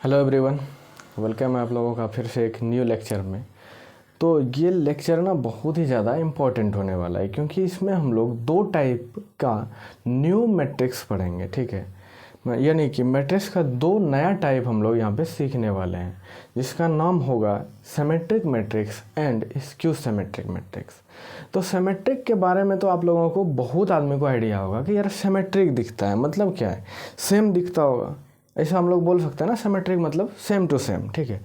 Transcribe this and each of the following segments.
Hello everyone, welcome है आप लोगों का फिर से एक न्यू लेक्चर में। तो ये लेक्चर ना बहुत ही ज़्यादा इम्पोर्टेंट होने वाला है क्योंकि इसमें हम लोग दो टाइप का न्यू मैट्रिक्स पढ़ेंगे। ठीक है, यानी कि मैट्रिक्स का दो नया टाइप हम लोग यहाँ पे सीखने वाले हैं जिसका नाम होगा symmetric matrix and skew symmetric matrix. तो सिमेट्रिक के बारे में तो आप लोगों को बहुत आदमी को आइडिया होगा कि यार सिमेट्रिक दिखता है मतलब क्या है, सेम दिखता होगा, ऐसा हम लोग बोल सकते हैं ना। सिमेट्रिक मतलब सेम टू सेम। ठीक है,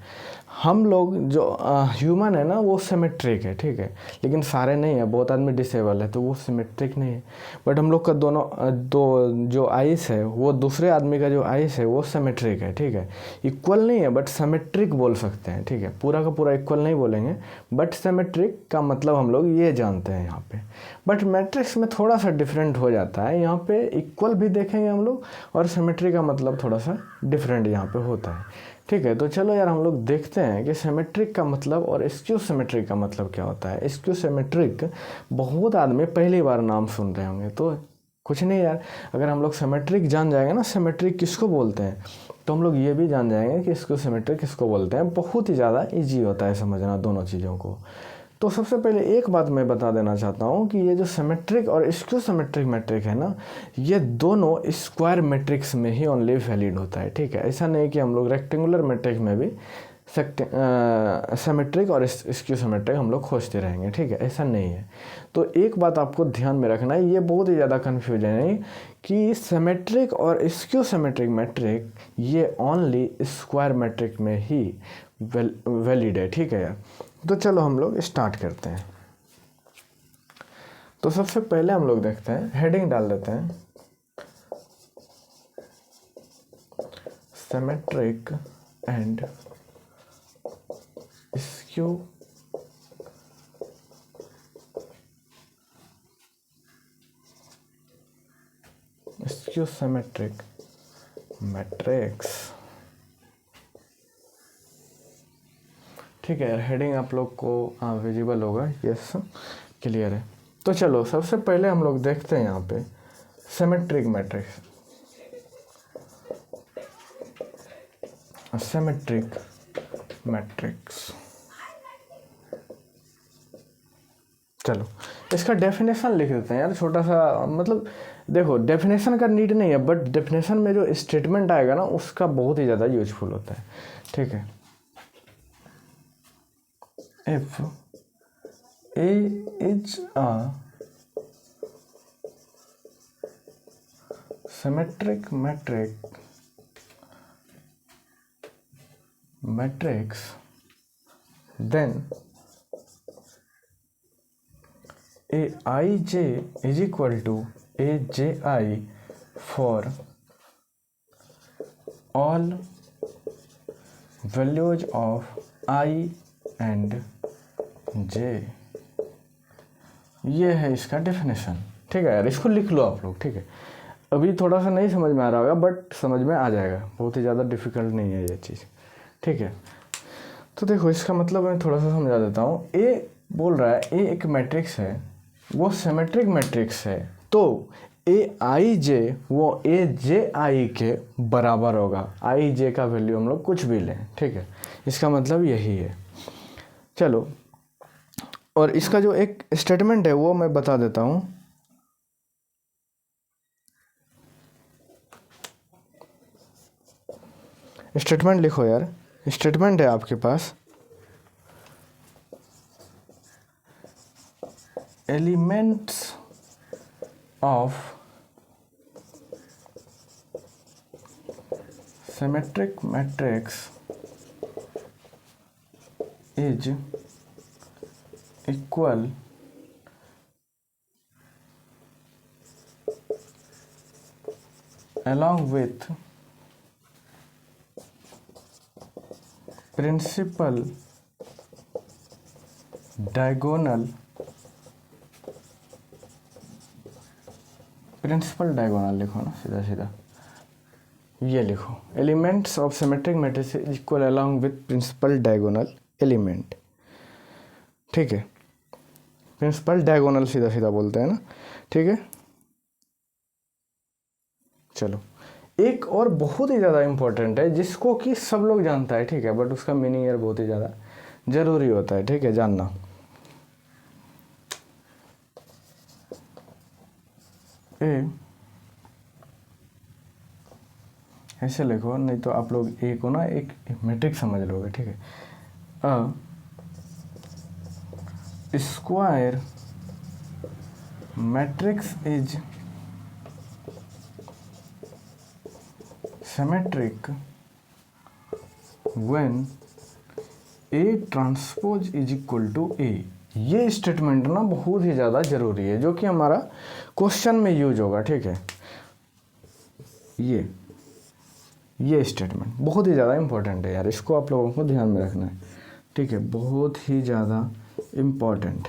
हम लोग जो ह्यूमन है ना वो सिमेट्रिक है। ठीक है, लेकिन सारे नहीं है, बहुत आदमी डिसेबल है तो वो सिमेट्रिक नहीं है। बट हम लोग का दोनों दो जो आइस है वो दूसरे आदमी का जो आइस है वो सिमेट्रिक है। ठीक है, इक्वल नहीं है बट सिमेट्रिक बोल सकते हैं। ठीक है, पूरा का पूरा इक्वल नहीं बोलेंगे बट सिमेट्रिक का मतलब हम लोग ये जानते हैं यहाँ पे। बट मैट्रिक्स में थोड़ा सा डिफरेंट हो जाता है, यहाँ पे इक्वल भी देखेंगे हम लोग और सिमेट्री का मतलब थोड़ा सा डिफरेंट यहाँ पे होता है। ठीक है, तो चलो यार हम लोग देखते हैं कि सिमेट्रिक का मतलब और स्क्यू सिमेट्रिक का मतलब क्या होता है। स्क्यू सिमेट्रिक बहुत आदमी पहली बार नाम सुन रहे होंगे, तो कुछ नहीं यार, अगर हम लोग सिमेट्रिक जान जाएंगे ना सिमेट्रिक किसको बोलते हैं तो हम लोग ये भी जान जाएंगे कि स्क्यू सिमेट्रिक किसको बोलते हैं। बहुत ही ज़्यादा ईजी होता है समझना दोनों चीज़ों को। तो सबसे पहले एक बात मैं बता देना चाहता हूँ कि ये जो सिमेट्रिक और स्क्यू सिमेट्रिक मैट्रिक है ना, ये दोनों स्क्वायर मैट्रिक्स में ही ओनली वैलिड होता है। ठीक है, ऐसा नहीं कि हम लोग रेक्टेंगुलर मैट्रिक में भी सिमेट्रिक और स्क्यू सिमेट्रिक हम लोग खोजते रहेंगे। ठीक है, ऐसा नहीं है। तो एक बात आपको ध्यान में रखना है, ये बहुत ही ज़्यादा कन्फ्यूजन है कि सिमेट्रिक और स्क्यू सिमेट्रिक मैट्रिक ये ओनली स्क्वायर मैट्रिक में ही वैलिड है। ठीक है यार, तो चलो हम लोग स्टार्ट करते हैं। तो सबसे पहले हम लोग देखते हैं, हेडिंग डाल देते हैं symmetric and skew symmetric matrix. ठीक है, हेडिंग आप लोग को विजिबल होगा, यस क्लियर है। तो चलो सबसे पहले हम लोग देखते हैं यहाँ पे सिमेट्रिक मैट्रिक्स। सिमेट्रिक मैट्रिक्स, चलो इसका डेफिनेशन लिख देते हैं यार, छोटा सा। मतलब देखो, डेफिनेशन का नीड नहीं है बट डेफिनेशन में जो स्टेटमेंट आएगा ना उसका बहुत ही ज़्यादा यूजफुल होता है। ठीक है, if A is a symmetric matrix then Aij is equal to Aji for all values of I and J। ये है इसका डेफिनेशन। ठीक है यार, इसको लिख लो आप लोग। ठीक है, अभी थोड़ा सा नहीं समझ में आ रहा होगा बट समझ में आ जाएगा, बहुत ही ज़्यादा डिफिकल्ट नहीं है ये चीज़। ठीक है, तो देखो इसका मतलब मैं थोड़ा सा समझा देता हूँ। ए बोल रहा है ए एक मैट्रिक्स है, वो सिमेट्रिक मैट्रिक्स है, तो ए आई जे वो ए जे आई के बराबर होगा। आई जे का वैल्यू हम लोग कुछ भी लें। ठीक है, इसका मतलब यही है। चलो, और इसका जो एक स्टेटमेंट है वो मैं बता देता हूँ। स्टेटमेंट लिखो यार, स्टेटमेंट है आपके पास, elements of symmetric matrix is equal along with principal diagonal लिखो ना, सीधा सीधा ये लिखो, elements of symmetric matrix is equal along with principal diagonal element. ठीक है, प्रिंसिपल डायगोनल सीधा सीधा बोलते हैं ना। ठीक है, चलो एक और बहुत ही ज़्यादा इम्पोर्टेंट है जिसको कि सब लोग जानता है, ठीक है, बट उसका मीनिंग यार बहुत ही ज़्यादा ज़रूरी होता है, ठीक है, जानना। ए ऐसे लिखो, नहीं तो आप लोग ए को ना एक मैट्रिक्स समझ लोगे, ठीक है। A square matrix is symmetric when A transpose is equal to A. ये स्टेटमेंट ना बहुत ही ज़्यादा ज़रूरी है, जो कि हमारा क्वेश्चन में यूज होगा, ठीक है। ये स्टेटमेंट बहुत ही ज़्यादा इम्पोर्टेंट है यार, इसको आप लोगों को ध्यान में रखना है, ठीक है, बहुत ही ज़्यादा इम्पोर्टेंट।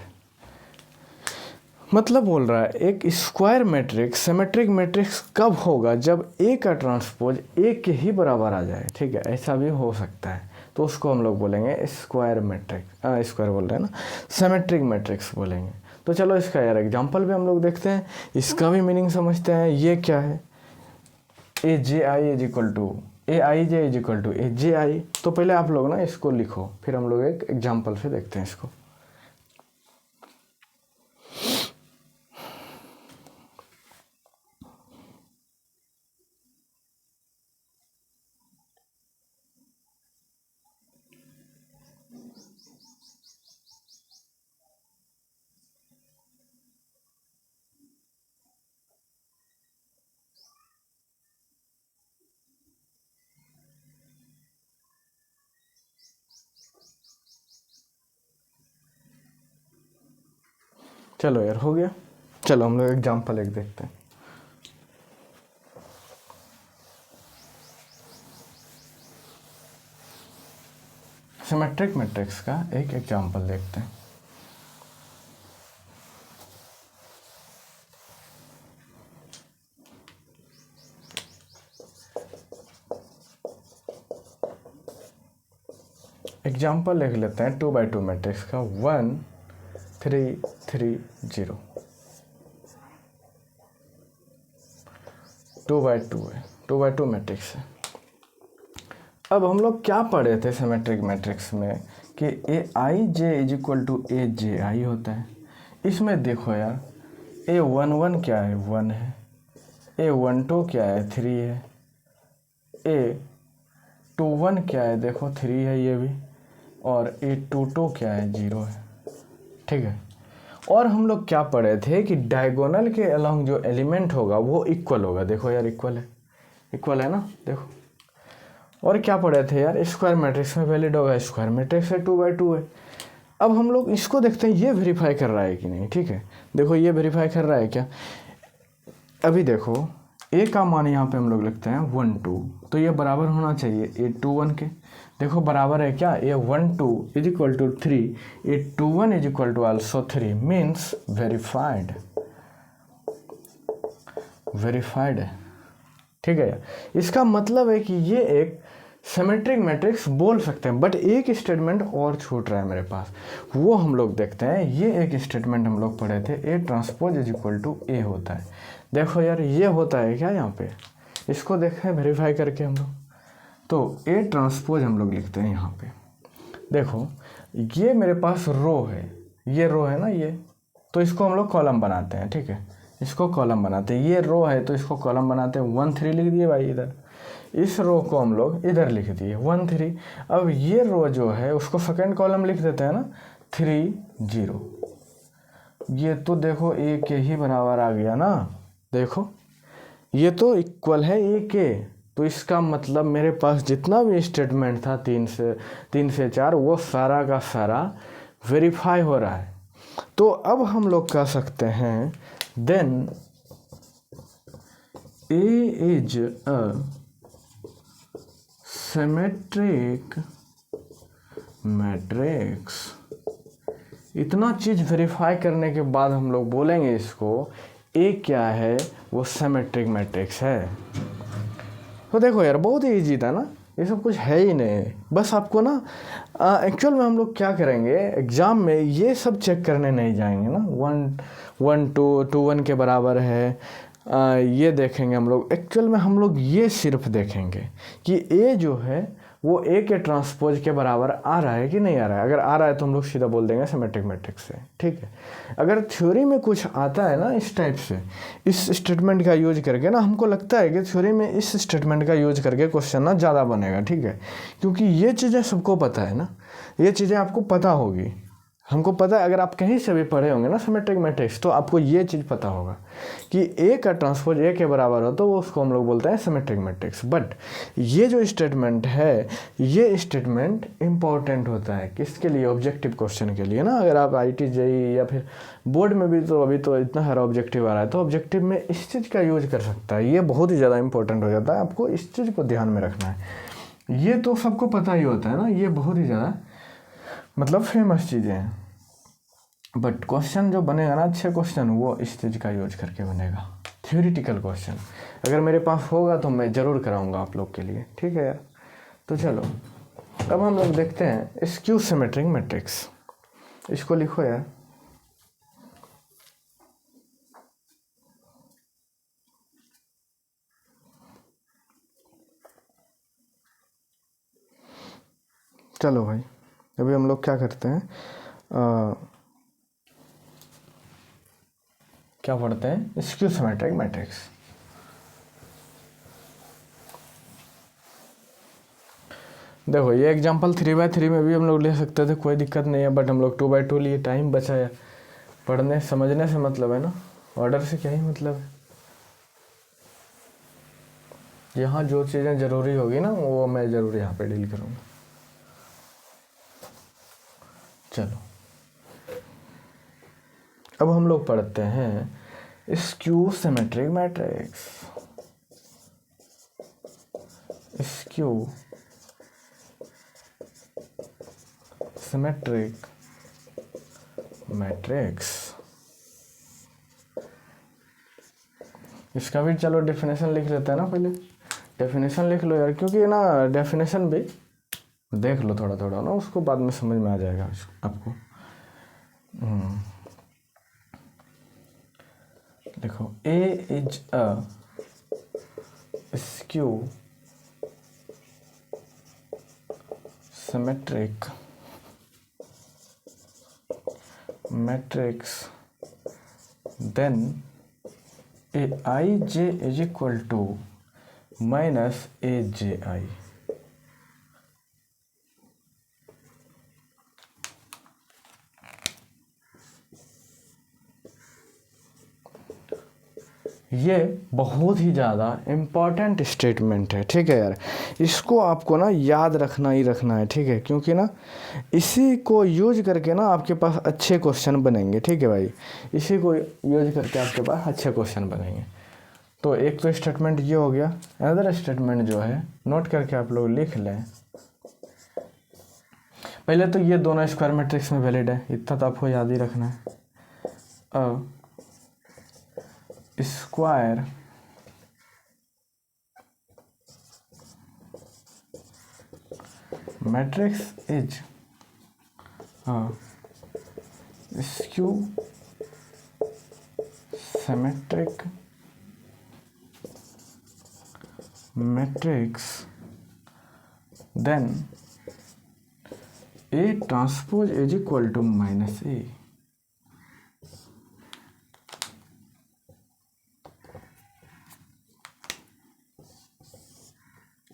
मतलब बोल रहा है एक स्क्वायर मैट्रिक्स सिमेट्रिक मैट्रिक्स कब होगा, जब ए का ट्रांसपोज ए के ही बराबर आ जाए, ठीक है, ऐसा भी हो सकता है, तो उसको हम लोग बोलेंगे स्क्वायर मैट्रिक्स, स्क्वायर बोल रहे हैं ना, सिमेट्रिक मैट्रिक्स बोलेंगे। तो चलो इसका यार एग्जांपल भी हम लोग देखते हैं, इसका भी मीनिंग समझते हैं। ये क्या है, A J I is equal to A I J is equal to A J I. तो पहले आप लोग ना इसको लिखो, फिर हम लोग एक एग्जाम्पल से देखते हैं इसको। चलो यार हो गया, चलो हम लोग एग्जाम्पल एक देखते हैं। सिमेट्रिक मैट्रिक्स का एक एग्जाम्पल देखते हैं। एग्जाम्पल लिख लेते हैं 2x2 मैट्रिक्स का 1 3 3 0। 2x2 है, 2x2 मैट्रिक्स है। अब हम लोग क्या पढ़े थे सिमेट्रिक मैट्रिक्स में कि ए I J is equal to A J आई होता है। इसमें देखो यार, A11 क्या है, 1 है, A12 क्या है, 3 है, A21 क्या है, देखो 3 है ये भी, और A22 क्या है, 0 है, ठीक है। और हम लोग क्या पढ़े थे कि डायगोनल के अलोंग जो एलिमेंट होगा वो इक्वल होगा, देखो यार इक्वल है ना, देखो। और क्या पढ़े थे यार, स्क्वायर मैट्रिक्स में वैलिड होगा, स्क्वायर मैट्रिक्स है 2x2 है। अब हम लोग इसको देखते हैं ये वेरीफाई कर रहा है कि नहीं, ठीक है। देखो ये वेरीफाई कर रहा है क्या, अभी देखो ए का मान यहाँ पे हम लोग लिखते हैं 1 2, तो ये बराबर होना चाहिए A21 के। देखो बराबर है क्या, A12 is equal to 3, A21 is equal to also 3, means verified है, ठीक है यार। इसका मतलब है कि ये एक सिमेट्रिक मैट्रिक्स बोल सकते हैं, बट एक स्टेटमेंट और छूट रहा है मेरे पास, वो हम लोग देखते हैं। ये एक स्टेटमेंट हम लोग पढ़े थे, A transpose is equal to A होता है। देखो यार ये होता है क्या यहाँ पे, इसको देखें वेरीफाई करके हम लोग, तो ए ट्रांसपोज हम लोग लिखते हैं यहाँ पे। देखो ये मेरे पास रो है, ये रो है ना ये, तो इसको हम लोग कॉलम बनाते हैं, ठीक है, इसको कॉलम बनाते हैं। ये रो है तो इसको कॉलम बनाते हैं, 1 3 लिख दिए भाई इधर, इस रो को हम लोग इधर लिख दिए 1 3। अब ये रो जो है उसको सेकंड कॉलम लिख देते हैं ना 3 0। ये तो देखो ए के ही बराबर आ गया ना, देखो ये तो इक्वल है ए के, तो इसका मतलब मेरे पास जितना भी स्टेटमेंट था 3 से 4 वो सारा का सारा वेरीफाई हो रहा है। तो अब हम लोग कह सकते हैं then A is a symmetric matrix. इतना चीज़ वेरीफाई करने के बाद हम लोग बोलेंगे इसको ए क्या है, वो सिमेट्रिक मैट्रिक्स है। तो देखो यार बहुत ही ईजी था ना, ये सब कुछ है ही नहीं, बस आपको ना एक्चुअल में हम लोग क्या करेंगे एग्ज़ाम में ये सब चेक करने नहीं जाएंगे ना, 1 1 2 2 1 के बराबर है, ये देखेंगे हम लोग, एक्चुअल में हम लोग ये सिर्फ देखेंगे कि ए जो है वो ए के ट्रांसपोज के बराबर आ रहा है कि नहीं आ रहा है। अगर आ रहा है तो हम लोग सीधा बोल देंगे सिमेट्रिक मैट्रिक्स से, ठीक है। अगर थ्योरी में कुछ आता है ना इस टाइप से, इस स्टेटमेंट का यूज करके ना, हमको लगता है कि थ्योरी में इस स्टेटमेंट का यूज करके क्वेश्चन ना ज़्यादा बनेगा, ठीक है, क्योंकि ये चीज़ें सबको पता है ना, ये चीज़ें आपको पता होगी, हमको पता है। अगर आप कहीं से भी पढ़े होंगे ना सिमेट्रिक मैट्रिक्स, तो आपको ये चीज़ पता होगा कि ए का ट्रांसपोज ए के बराबर हो तो वो उसको हम लोग बोलते हैं सिमेट्रिक मैट्रिक्स। बट ये जो स्टेटमेंट है, ये स्टेटमेंट इम्पॉर्टेंट होता है किसके लिए? ऑब्जेक्टिव क्वेश्चन के लिए ना। अगर आप IIT JEE या फिर बोर्ड में भी, तो अभी तो इतना सारा ऑब्जेक्टिव आ रहा है, तो ऑब्जेक्टिव में इस चीज़ का यूज कर सकता है। ये बहुत ही ज़्यादा इंपॉर्टेंट हो जाता है, आपको इस चीज़ को ध्यान में रखना है। ये तो सबको पता ही होता है ना, ये बहुत ही ज़्यादा मतलब फेमस चीज़ें हैं। बट क्वेश्चन जो बनेगा ना, अच्छे क्वेश्चन, वो इस चीज़ का यूज करके बनेगा। थ्योरेटिकल क्वेश्चन अगर मेरे पास होगा तो मैं ज़रूर कराऊंगा आप लोग के लिए, ठीक है यार। तो चलो अब हम लोग देखते हैं स्क्यू सिमेट्रिक मैट्रिक्स। इसको लिखो यार। चलो भाई, अभी हम लोग क्या करते हैं, क्या पढ़ते हैं? Skew symmetric matrix. देखो ये एग्जांपल 3x3 में भी हम लोग ले सकते थे, कोई दिक्कत नहीं है, बट हम लोग 2x2 लिए, टाइम बचाया। पढ़ने समझने से मतलब है ना, ऑर्डर से क्या ही मतलब है। यहाँ जो चीज़ें ज़रूरी होगी ना, वो मैं ज़रूर यहाँ पे डील करूँगा। चलो अब हम लोग पढ़ते हैं skew symmetric matrix. Skew symmetric matrix, इसका भी चलो डेफिनेशन लिख लेते हैं ना। पहले डेफिनेशन लिख लो यार, क्योंकि ना डेफिनेशन भी देख लो थोड़ा थोड़ा ना, उसको बाद में समझ में आ जाएगा आपको। देखो A is a skew symmetric matrix then Aij is equal to minus Aji। ये बहुत ही ज़्यादा इम्पॉर्टेंट स्टेटमेंट है, ठीक है यार। इसको आपको ना याद रखना ही रखना है, ठीक है, क्योंकि ना इसी को यूज करके ना आपके पास अच्छे क्वेश्चन बनेंगे, ठीक है भाई। इसी को यूज करके आपके पास अच्छे क्वेश्चन बनेंगे। तो एक तो स्टेटमेंट ये हो गया। अदर स्टेटमेंट जो है नोट करके आप लोग लिख लें। पहले तो ये दोनों स्क्वायर मैट्रिक्स में वैलिड है, इतना तो आपको याद ही रखना है। Square matrix is skew symmetric matrix then A transpose is equal to minus A।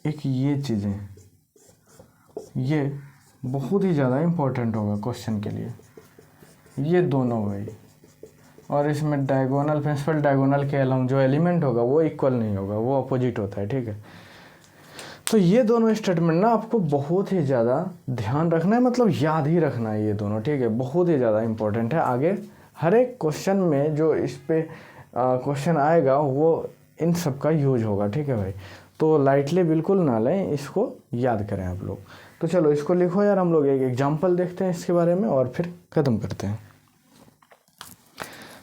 एक ये चीज़ें, ये बहुत ही ज़्यादा इम्पोर्टेंट होगा क्वेश्चन के लिए, ये दोनों भाई। और इसमें डायगोनल, प्रिंसिपल डायगोनल के अलोंग जो एलिमेंट होगा वो इक्वल नहीं होगा, वो अपोजिट होता है, ठीक है। तो ये दोनों स्टेटमेंट ना आपको बहुत ही ज़्यादा ध्यान रखना है, मतलब याद ही रखना है ये दोनों, ठीक है। बहुत ही ज़्यादा इम्पोर्टेंट है। आगे हर एक क्वेश्चन में जो इस पे क्वेश्चन आएगा वो इन सब का यूज होगा, ठीक है भाई। तो लाइटली बिल्कुल ना लें, इसको याद करें आप लोग। तो चलो इसको लिखो यार, हम लोग एक एग्जांपल देखते हैं इसके बारे में और फिर ख़त्म करते हैं।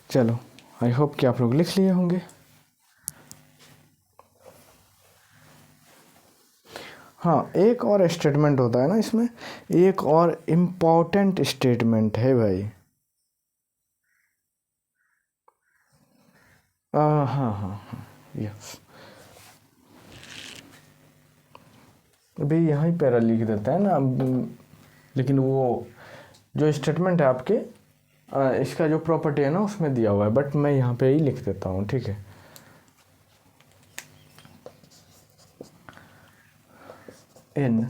चलो आई होप कि आप लोग लिख लिए होंगे। हाँ, एक और स्टेटमेंट होता है ना इसमें, एक और इम्पॉर्टेंट स्टेटमेंट है भाई। हाँ हाँ हाँ, यस। अभी यहाँ ही पैरा लिख देता है ना, लेकिन वो जो स्टेटमेंट है आपके इसका जो प्रॉपर्टी है ना उसमें दिया हुआ है, बट मैं यहाँ पे ही लिख देता हूँ, ठीक है। In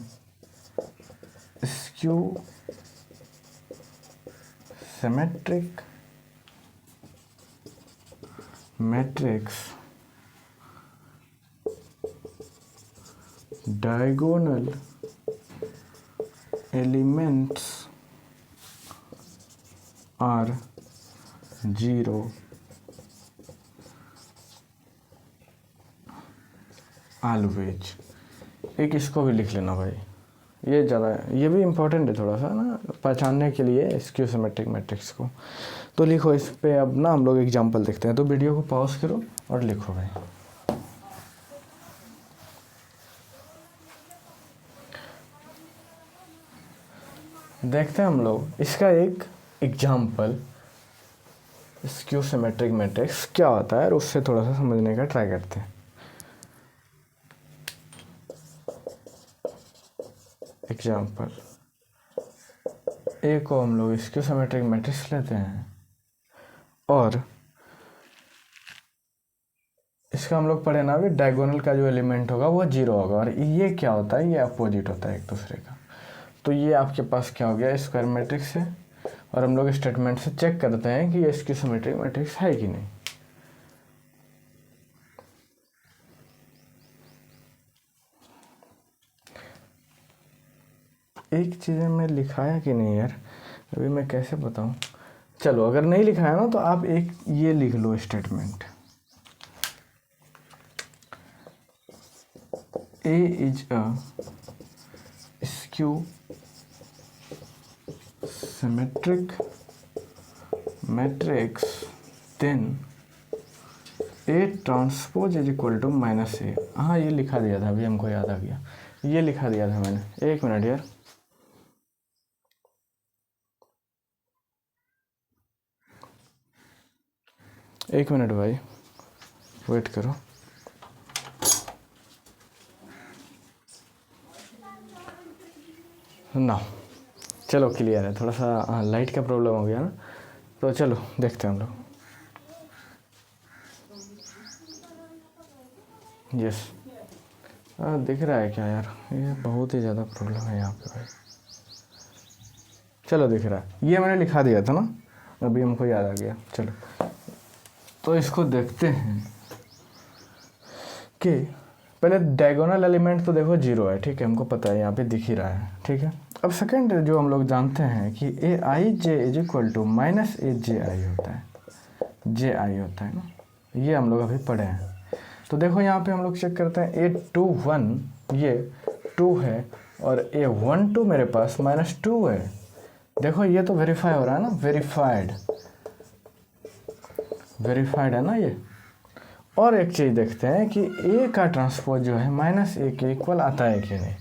skew symmetric matrix diagonal elements are 0 always। एक इसको भी लिख लेना भाई, ये ज़्यादा, ये भी इम्पोर्टेंट है थोड़ा सा ना पहचानने के लिए स्क्यू सिमेट्रिक मैट्रिक्स को। तो लिखो इस पे। अब ना हम लोग एग्जांपल देखते हैं, तो वीडियो को पॉज करो और लिखो भाई। देखते हैं हम लोग इसका एक एग्जांपल स्क्यू सिमेट्रिक मैट्रिक्स क्या होता है और उससे थोड़ा सा समझने का ट्राई करते हैं। एग्जांपल ए को हम लोग स्क्यू सिमेट्रिक मैट्रिक्स लेते हैं और इसका हम लोग पढ़े ना भी डायगोनल का जो एलिमेंट होगा वो 0 होगा, और ये क्या होता है, ये अपोजिट होता है एक दूसरे का। तो ये आपके पास क्या हो गया, स्क्वायर मैट्रिक्स है, और हम लोग स्टेटमेंट से चेक करते हैं कि ये स्क्यू सिमेट्रिक मैट्रिक्स है कि नहीं। एक चीज़ में लिखाया कि नहीं यार, अभी मैं कैसे बताऊं। चलो अगर नहीं लिखाया ना तो आप एक ये लिख लो statement, A is a skew symmetric matrix, then A transpose is equal to minus A. हाँ ये लिखा दिया था, अभी हमको याद आ गया, ये लिखा दिया था मैंने। एक मिनट यार, एक मिनट भाई, वेट करो। ना चलो क्लियर है, थोड़ा सा लाइट का प्रॉब्लम हो गया ना, तो चलो देखते हैं हम लोग। यस दिख रहा है क्या यार, ये बहुत ही ज़्यादा प्रॉब्लम है यहाँ पे भाई। चलो दिख रहा है, ये मैंने लिखा दिया था ना, अभी हमको याद आ गया। चलो तो इसको देखते हैं कि पहले डायगोनल एलिमेंट तो देखो 0 है, ठीक है, हमको पता है, यहाँ पे दिख ही रहा है, ठीक है। अब सेकंड जो हम लोग जानते हैं कि ए I J is equal to minus A J आई होता है, जे आई होता है ना, ये हम लोग अभी पढ़े हैं। तो देखो यहाँ पे हम लोग चेक करते हैं, A21 ये 2 है और A12 मेरे पास -2 है। देखो ये तो वेरीफाई हो रहा है ना, वेरीफाइड है ना ये। और एक चीज़ देखते हैं कि ए का ट्रांसपोज जो है -a के इक्वल आता है कि नहीं।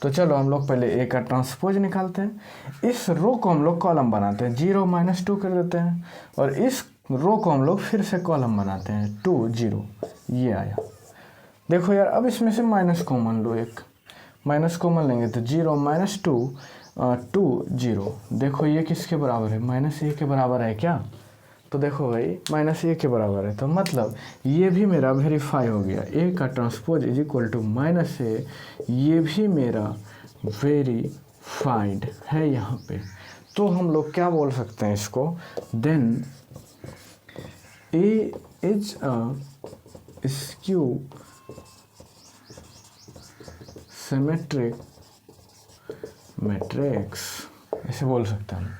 तो चलो हम लोग पहले ए का ट्रांसपोज निकालते हैं। इस रो को हम लोग कॉलम बनाते हैं, 0 -2 कर देते हैं, और इस रो को हम लोग फिर से कॉलम बनाते हैं, 2 0, ये आया। देखो यार अब इसमें से माइनस कॉमन लो, एक माइनस कॉमन लेंगे तो 0 -2 2 0। देखो ये किसके बराबर है, -a के बराबर है क्या। तो देखो भाई -a के बराबर है, तो मतलब ये भी मेरा वेरीफाई हो गया। ए का transpose is equal to -a, ये भी मेरा वेरीफाइड है यहाँ पे। तो हम लोग क्या बोल सकते हैं इसको, then A is a skew symmetric matrix, ऐसे बोल सकते हैं।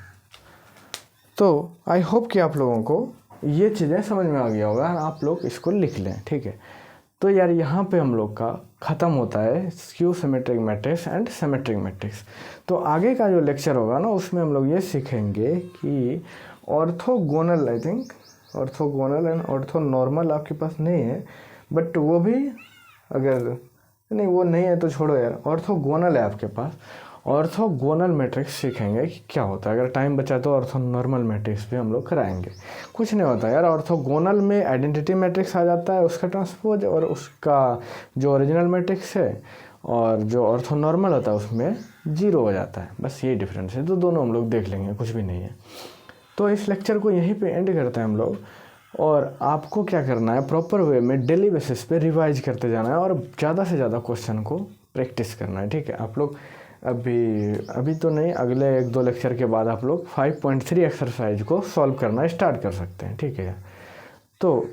तो आई होप कि आप लोगों को ये चीज़ें समझ में आ गया होगा, आप लोग इसको लिख लें, ठीक है। तो यार यहाँ पे हम लोग का ख़त्म होता है skew symmetric matrix and symmetric matrix. तो आगे का जो लेक्चर होगा ना उसमें हम लोग ये सीखेंगे कि orthogonal, I think orthogonal and orthonormal आपके पास नहीं है, बट वो भी अगर नहीं वो नहीं है तो छोड़ो यार, ऑर्थोगोनल है आपके पास। ऑर्थोगोनल मैट्रिक्स सीखेंगे कि क्या होता है। अगर टाइम बचा तो ऑर्थोनॉर्मल मैट्रिक्स भी हम लोग कराएंगे। कुछ नहीं होता यार, ऑर्थोगोनल में आइडेंटिटी मैट्रिक्स आ जाता है, उसका ट्रांसपोज, और उसका जो ओरिजिनल मैट्रिक्स है और जो ऑर्थोनॉर्मल होता है उसमें 0 हो जाता है। बस ये डिफरेंस है, तो दोनों हम लोग देख लेंगे, कुछ भी नहीं है। तो इस लेक्चर को यहीं पे एंड करते हैं हम लोग। और आपको क्या करना है, प्रॉपर वे में डेली बेसिस पे रिवाइज करते जाना है और ज़्यादा से ज़्यादा क्वेश्चन को प्रैक्टिस करना है, ठीक है। आप लोग अभी तो नहीं, अगले 1-2 लेक्चर के बाद आप लोग 5.3 एक्सरसाइज को सॉल्व करना स्टार्ट कर सकते हैं, ठीक है। तो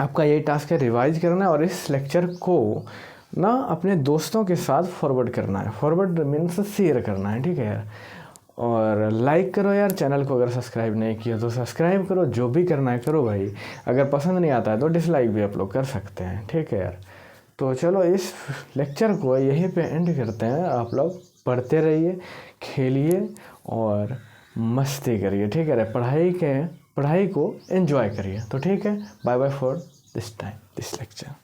आपका यही टास्क है, रिवाइज करना है और इस लेक्चर को ना अपने दोस्तों के साथ फॉरवर्ड करना है। फॉरवर्ड मीन्स शेयर करना है, ठीक है यार। और लाइक करो यार, चैनल को अगर सब्सक्राइब नहीं किया तो सब्सक्राइब करो, जो भी करना है करो भाई। अगर पसंद नहीं आता है तो डिसलाइक भी आप लोग कर सकते हैं, ठीक है यार। तो चलो इस लेक्चर को यहीं पे एंड करते हैं। आप लोग पढ़ते रहिए, खेलिए और मस्ती करिए, ठीक है। पढ़ाई को एंजॉय करिए। तो ठीक है, bye bye for this time, this lecture.